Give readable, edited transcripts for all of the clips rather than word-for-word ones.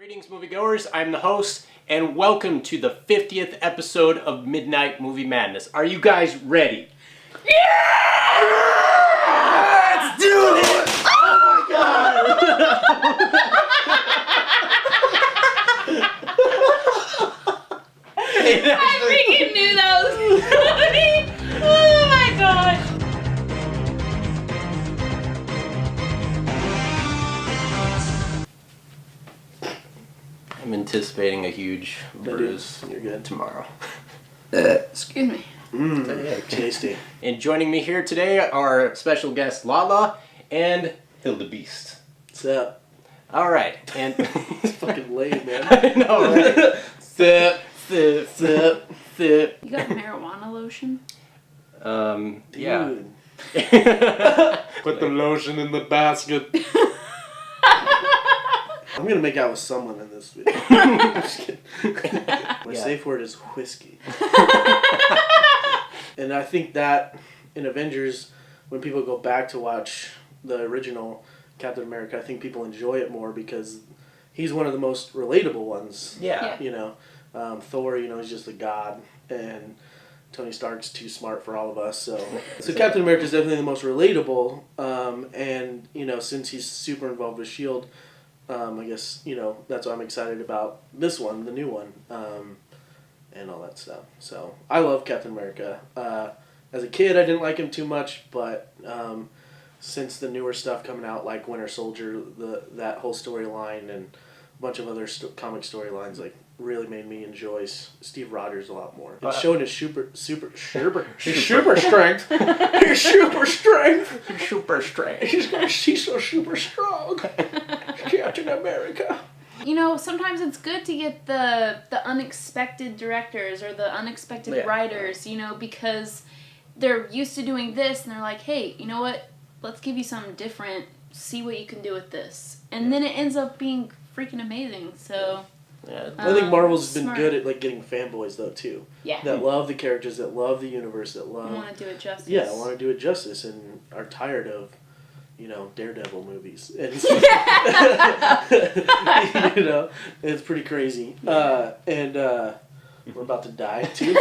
Greetings, moviegoers. I'm the host, and welcome to the 50th episode of Midnight Movie Madness. Are you guys ready? Yeah! Let's do this! Oh my god! I freaking knew that was coming! Oh my gosh! I'm anticipating a huge bruise tomorrow. Excuse me. Tasty. And joining me here today are special guests Lala and Hildebeast. What's up? All right, and It's fucking lame, man. I know, right? Sip, sip, sip, sip. You got marijuana lotion? Yeah. Dude. Put the lotion in the basket. I'm gonna make out with someone in this video. I'm just kidding. My safe word is whiskey. And I think that in Avengers, when people go back to watch the original Captain America, I think people enjoy it more because he's one of the most relatable ones. Yeah. You know, Thor, he's just a god, and Tony Stark's too smart for all of us. So Captain America is definitely the most relatable. And since he's super involved with Shield, I guess that's why I'm excited about this one, the new one, and all that stuff. So I love Captain America. As a kid, I didn't like him too much, but since the newer stuff coming out, like Winter Soldier, that whole storyline and a bunch of other comic storylines, like really made me enjoy Steve Rogers a lot more. It's showing his super strength. His super strength. Super straight. He's so super strong. Captain America. Sometimes it's good to get the unexpected directors or the unexpected writers, because they're used to doing this and they're like, hey, you know what? Let's give you something different. See what you can do with this. And then it ends up being freaking amazing. So Yeah. I think Marvel's been smart. good at getting fanboys though too. Yeah. That love the characters, that love the universe, that I love. want to do it justice. Yeah, I want to do it justice, and are tired of, Daredevil movies. And it's pretty crazy. And we're about to die too.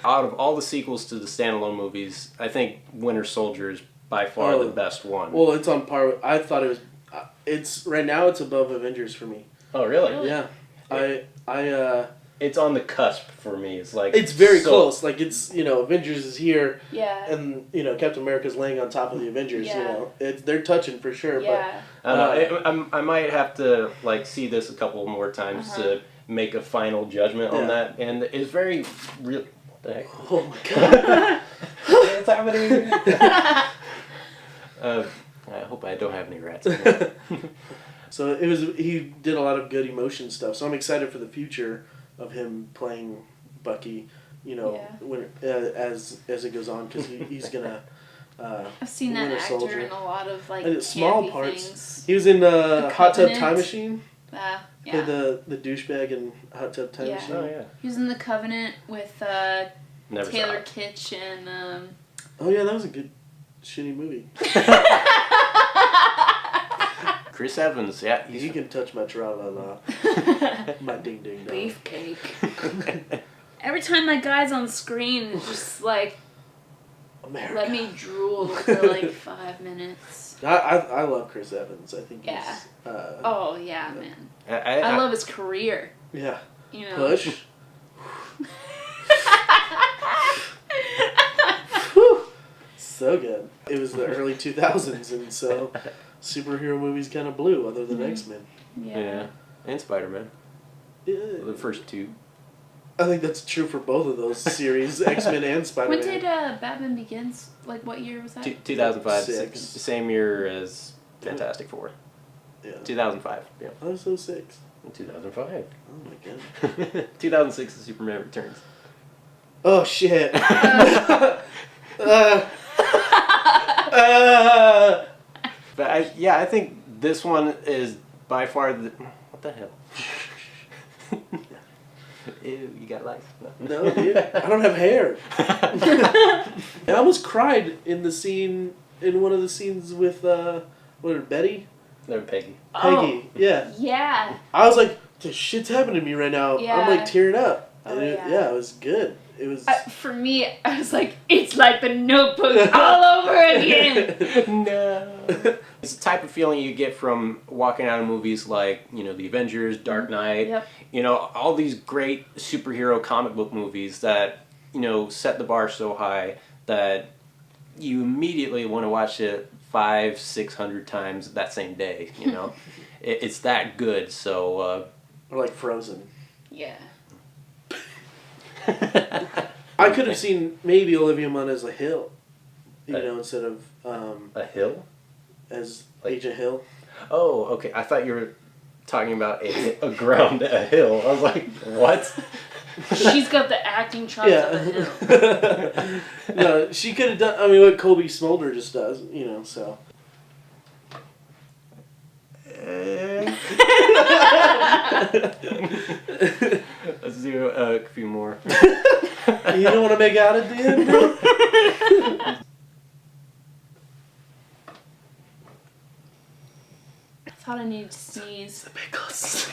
Out of all the sequels to the standalone movies, I think Winter Soldier is by far the best one. Well, it's on par with. I thought it was. It's right now. It's above Avengers for me. Oh, really? Yeah, It's on the cusp for me. It's like it's very close. Like it's Avengers is here. Yeah. And Captain America's laying on top of the Avengers. Yeah. They're touching for sure. Yeah. But I might have to see this a couple more times to make a final judgment on that. And it's very real. What the heck? Oh my god! What's happening? I hope I don't have any rats. So he did a lot of good emotion stuff. So I'm excited for the future of him playing Bucky. When as it goes on, because he's gonna. I've seen that Winter actor Soldier. in a lot of And small campy parts. things. He was in Hot Tub Covenant. Time Machine. Yeah. Played the douchebag in Hot Tub Time Yeah. Machine. Oh yeah. He was in The Covenant with Never Taylor saw it. Kitsch and Oh yeah, that was a good shitty movie. Chris Evans, yeah. You can touch my tra-la-la. My ding-ding dong. Beefcake. Every time that guy's on screen, it's just like, America. let me drool for 5 minutes. I love Chris Evans. I think Yeah. he's... Oh, yeah, man. I love his career. Yeah. Push. Whew. So good. It was the early 2000s, and so superhero movies kind of blew, other than X-Men. Yeah. And Spider-Man. Yeah. The first two. I think that's true for both of those series, X-Men and Spider-Man. When did Batman Begins, what year was that? 2005. Six. Same year as Fantastic Four. Yeah. 2005. Yeah. I was so 6. 2005. Oh my god. 2006 is Superman Returns. Oh shit. But I think this one is by far the... What the hell? Ew, you got lice. No, dude. I don't have hair. I almost cried in one of the scenes with Betty. They're Peggy. Peggy, yeah. Yeah. I was like, the shit's happening to me right now. Yeah. I'm like tearing up. Oh, And yeah. it was good. It was. For me, I was like, it's like the Notebook all over again. No. It's the type of feeling you get from walking out of movies like, you know, The Avengers, Dark Knight, Yep. you know, all these great superhero comic book movies that, you know, set the bar so high that you immediately want to watch it 500-600 times that same day, you know. It's that good, so... or like Frozen. Yeah. I could have seen maybe Olivia Munn as a Hill, you know, instead of a hill? as Like- Agent Hill. Oh, okay. I thought you were talking about a ground, a hill. I was like, what? She's got the acting chops of a hill. Yeah. No, she could have done. I mean, what Kobe Smolder just does, you know. So. Let's do a few more. You don't want to make out at the end, bro? I thought I needed to sneeze. The pickles.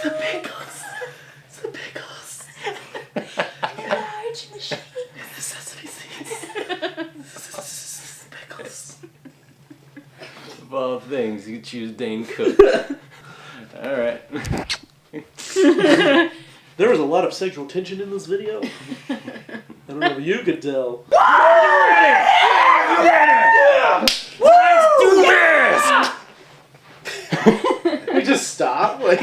The pickles. The pickles. Large machine. The sesame seeds. Pickles. Of all things, you choose Dane Cook. Alright. There was a lot of sexual tension in this video. I don't know if you could tell. Let's do this! We just stop. Like,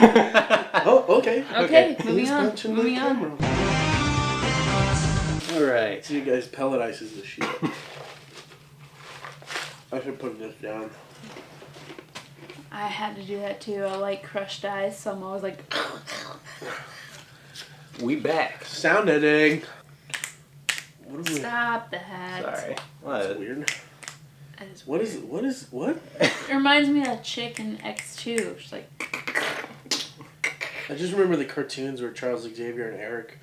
oh, okay. Okay, moving He's on. punching Moving the on. camera. Alright. So you guys pellet ices this shit. I should put this down. I had to do that too. I like crushed ice, so I'm always like. We back. Sound editing. What are we? Stop that. Sorry. That's What? weird. That is What weird. is what? It reminds me of that chick in X2. She's like. I just remember the cartoons where Charles Xavier and Eric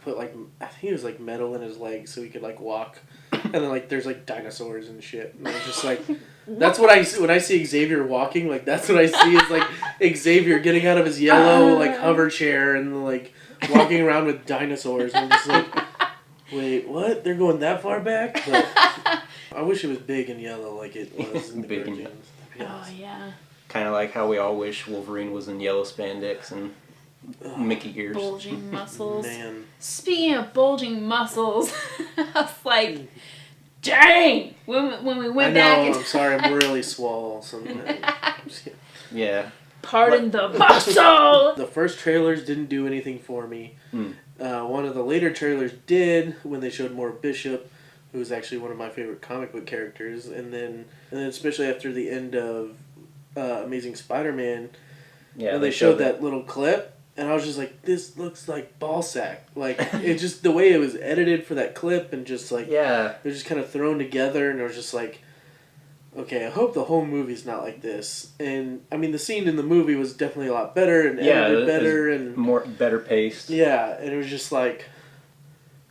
put like, I think it was like metal in his legs so he could like walk, and then like there's like dinosaurs and shit, and it's just like, that's what I see when I see Xavier walking. Like that's what I see is like Xavier getting out of his yellow like hover chair and like walking around with dinosaurs. And I'm just like, wait, what? They're going that far back? But I wish it was big and yellow like it was in the Big and cartoons. Oh yeah. Kind of like how we all wish Wolverine was in yellow spandex and Mickey ears. Bulging muscles. Man. Speaking of bulging muscles, I was like, dang! When we I went know, back I'm and sorry, I'm really swole sometimes. Yeah. pardon the muscle. The first trailers didn't do anything for me. Mm. One of the later trailers did when they showed more Bishop, who's actually one of my favorite comic book characters, and then especially after the end of Amazing Spider-Man, Yeah. when they showed that little clip, and I was just like, this looks like ballsack. Like, it just, the way it was edited for that clip, and just like, Yeah. they're just kind of thrown together, and I was just like, okay, I hope the whole movie's not like this. And, I mean, the scene in the movie was definitely a lot better, and edited better, and... better paced. Yeah, and it was just like,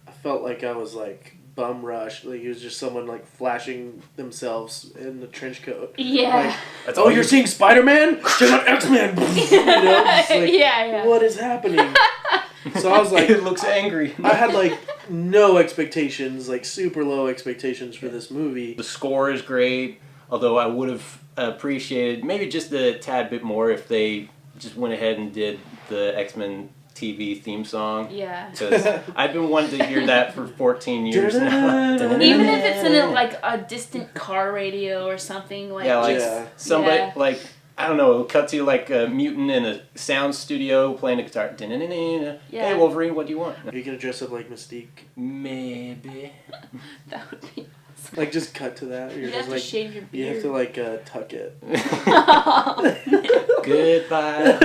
I felt like I was like bum rushed. Like it was just someone like flashing themselves in the trench coat. Yeah. Like, That's oh, all you're seeing Spider-Man? Check out X-Men! You know, just like, Yeah. what is happening? So I was like, it looks angry. I had like no expectations, like super low expectations for this movie. The score is great, although I would have appreciated maybe just a tad bit more if they just went ahead and did the X-Men TV theme song. Yeah. Because I've been wanting to hear that for 14 years now. Even if it's in like a distant car radio or something like. Yeah, like Yeah. somebody, Yeah. like, I don't know, it'll cut to like a mutant in a sound studio playing a guitar. Yeah. Hey, Wolverine, what do you want? Are you gonna dress up like Mystique? Maybe. That would be. Like just cut to that. You're You have just to like shave your you beard. have to like tuck it. Goodbye,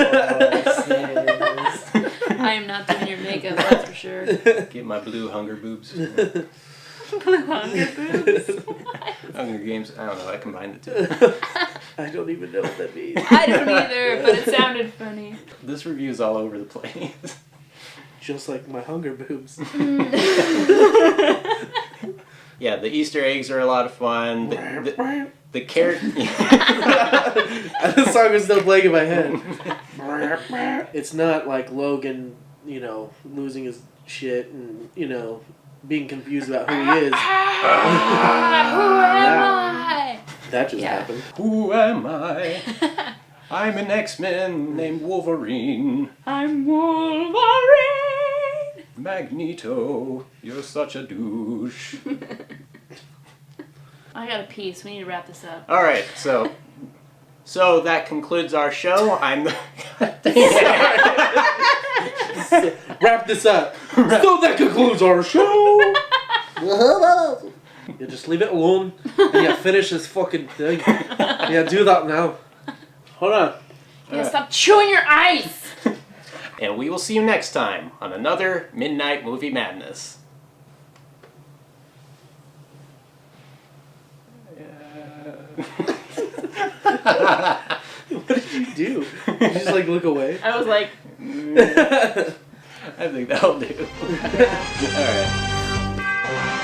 horses. I am not doing your makeup, that's for sure. Get my blue hunger boobs. Blue hunger boobs. Hunger Games, I don't know, I combined the two. I don't even know what that means. I don't either, but it sounded funny. This review's all over the place. Just like my hunger boobs. Yeah, the Easter eggs are a lot of fun. The the character. The song is still playing in my head. It's not like Logan, you know, losing his shit and, you know, being confused about who he is. Who am I? That just Yeah. happened. Who am I? I'm an X-Men named Wolverine. I'm Wolverine. Magneto, you're such a douche. I gotta pee, so we need to wrap this up. All right, so that concludes our show. I'm the. Wrap this up. So that concludes our show. Yeah, just leave it alone. And yeah, finish this fucking thing. Yeah, do that now. Hold on. Yeah, stop chewing your ice. And we will see you next time on another Midnight Movie Madness. What did you do? Did you just like look away? I was like, I think that'll do. All right.